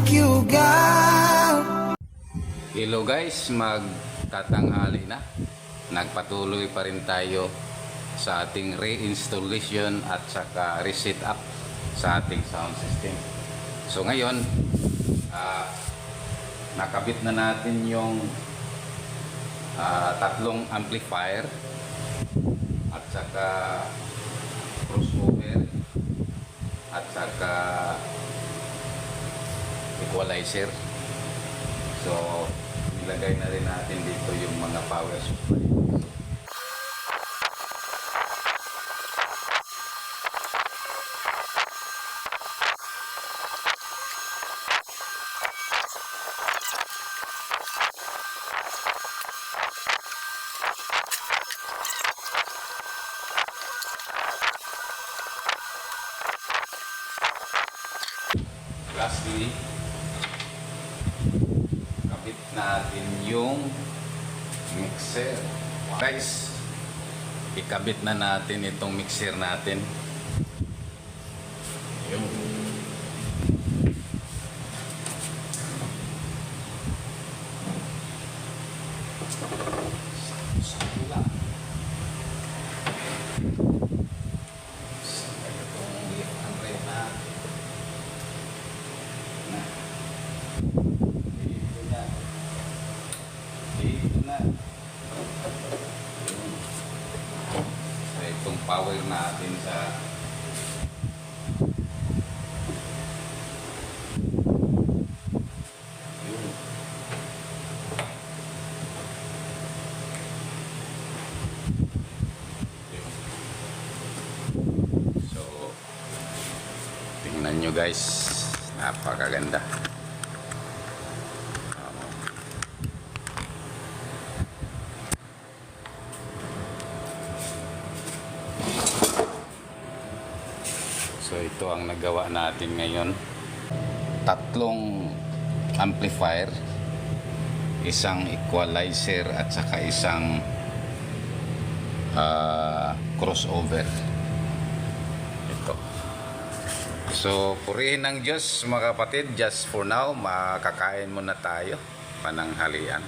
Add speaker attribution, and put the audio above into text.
Speaker 1: you got.
Speaker 2: Hello guys, magtatanghali na. Nagpatuloy pa rin tayo sa ating reinstallation at saka reset up sa ating sound system. So ngayon, nakabit na natin yung tatlong amplifier at saka crossover at saka equalizer. So nilagay na rin natin dito yung mga power supply. Lastly, kabit natin yung mixer. Guys, ikabit na natin itong mixer natin. Yung sakula. Itong power natin sa so tingnan nyo guys, napakaganda. So ito ang nagawa natin ngayon. Tatlong amplifier, isang equalizer at saka isang crossover. Ito. So purihin ng Diyos mga kapatid. Just for now, makakain muna tayo pananghalian.